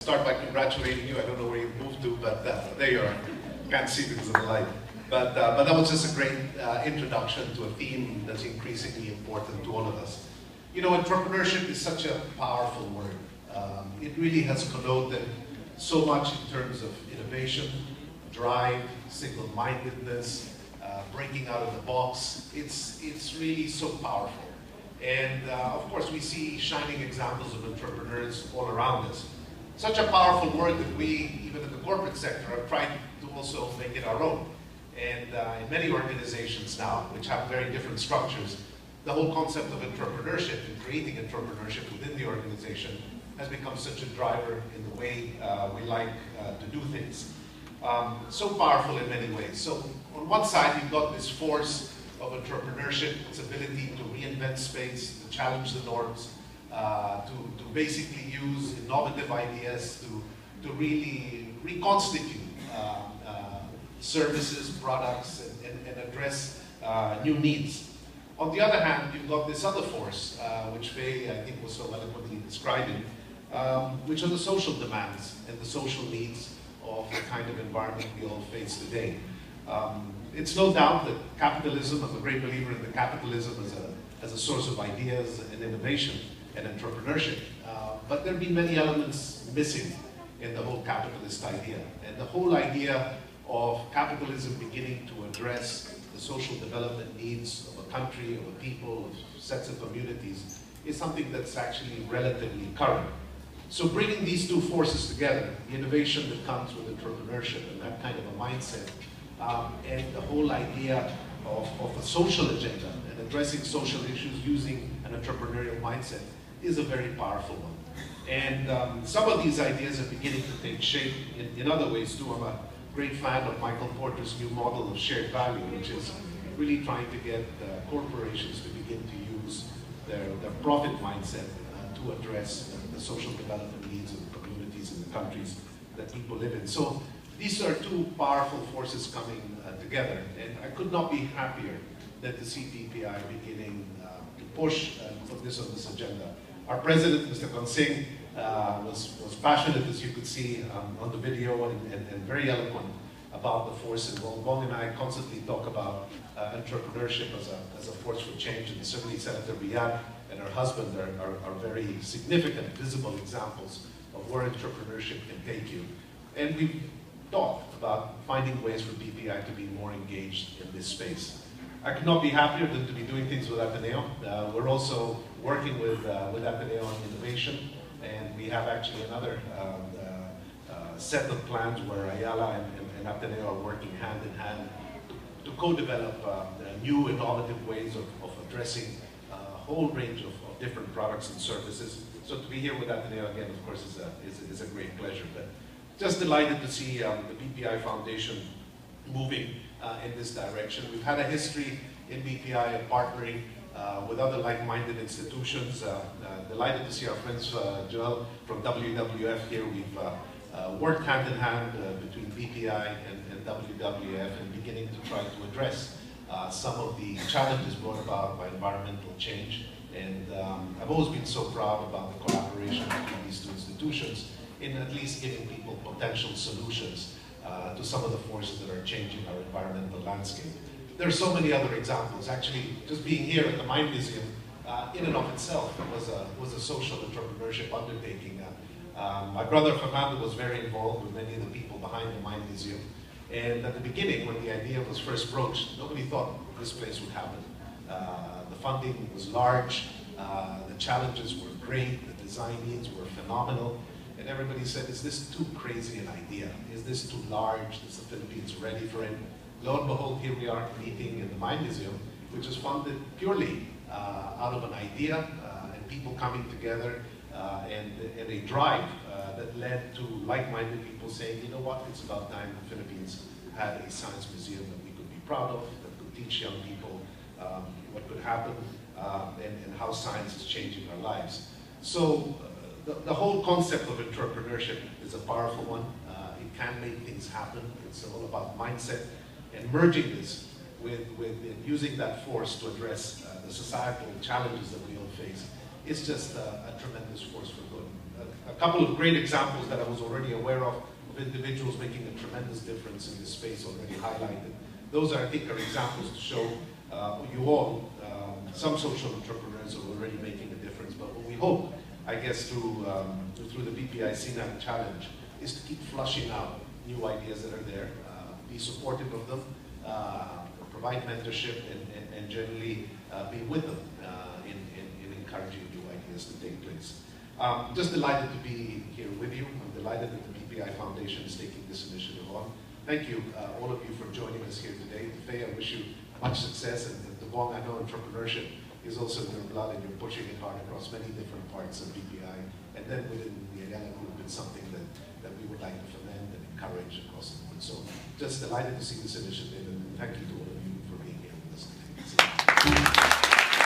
start by congratulating you. I don't know where you've moved to, but there you are. Can't see because of the light. But that was just a great introduction to a theme that's increasingly important to all of us. You know, entrepreneurship is such a powerful word. It really has connoted so much in terms of innovation, drive, single-mindedness, breaking out of the box. It's really so powerful. And of course, we see shining examples of entrepreneurs all around us. Such a powerful word that we, even in the corporate sector, have tried to also make it our own. And in many organizations now, which have very different structures, the whole concept of entrepreneurship and creating entrepreneurship within the organization has become such a driver in the way we like to do things. So powerful in many ways. So on one side, you've got this force of entrepreneurship, its ability to reinvent space, to challenge the norms, to basically use innovative ideas to really reconstitute services, products, and address new needs. On the other hand, you've got this other force, which Faye, I think, was so eloquently describing, which are the social demands and the social needs of the kind of environment we all face today. It's no doubt that capitalism, I'm a great believer in the capitalism as a source of ideas and innovation and entrepreneurship, but there have been many elements missing in the whole capitalist idea. And the whole idea of capitalism beginning to address the social development needs of a country, of a people, of sets of communities, is something that's actually relatively current. So bringing these two forces together, the innovation that comes with entrepreneurship and that kind of a mindset, and the whole idea of a social agenda and addressing social issues using an entrepreneurial mindset is a very powerful one. And some of these ideas are beginning to take shape in other ways too. I'm a great fan of Michael Porter's new model of shared value, which is really trying to get corporations to begin to use their profit mindset to address the social development needs of the communities and the countries that people live in. So these are two powerful forces coming together, and I could not be happier that to see PPI beginning to push and put this on this agenda. Our president, Mr. Konsing, was passionate, as you could see on the video, and very eloquent about the force involved. Bong and I constantly talk about entrepreneurship as a force for change, and certainly Senator Riyad and her husband are very significant, visible examples of where entrepreneurship can take you. And we've talked about finding ways for PPI to be more engaged in this space. I could not be happier than to be doing things with Ateneo. We're also working with Ateneo on innovation, and we have actually another set of plans where Ayala and Ateneo are working hand in hand to co-develop new innovative ways of addressing a whole range of different products and services. So to be here with Ateneo again, of course, is a great pleasure. But just delighted to see the BPI Foundation moving in this direction. We've had a history in BPI of partnering with other like-minded institutions. Delighted to see our friends Joel from WWF here. We've worked hand in hand between BPI and WWF and beginning to try to address some of the challenges brought about by environmental change. And I've always been so proud about the collaboration between these two institutions in at least giving people potential solutions to some of the forces that are changing our environmental landscape. There are so many other examples. Actually, just being here at the Mine Museum, in and of itself, was a social entrepreneurship undertaking. My brother Fernando was very involved with many of the people behind the Mine Museum. And at the beginning, when the idea was first broached, nobody thought this place would happen. The funding was large, the challenges were great, the design needs were phenomenal. And everybody said, is this too crazy an idea? Is this too large? Is the Philippines ready for it? Lo and behold, here we are meeting in the Mine Museum, which is funded purely out of an idea and people coming together and a drive that led to like-minded people saying, you know what, it's about time the Philippines had a science museum that we could be proud of, that could teach young people what could happen and how science is changing our lives. So the whole concept of entrepreneurship is a powerful one. It can make things happen. It's all about mindset and merging this with using that force to address the societal challenges that we all face. It's just a tremendous force for good. a couple of great examples that I was already aware of individuals making a tremendous difference in this space already highlighted. Those, I think, are examples to show you all, some social entrepreneurs are already making a difference. But what we hope, I guess, through the BPI SInag challenge, is to keep flushing out new ideas that are there, be supportive of them, provide mentorship, and generally be with them in encouraging new ideas to take place. Just delighted to be here with you. I'm delighted that the BPI Foundation is taking this initiative on. Thank you, all of you, for joining us here today. Faye, I wish you much success, and the Bong, I know entrepreneurship is also in your blood, and you're pushing it hard across many different parts of BPI. And then within the Ayala Group, it's something that we would like to foment and encourage across the board. So just delighted to see this initiative, and thank you to all of you.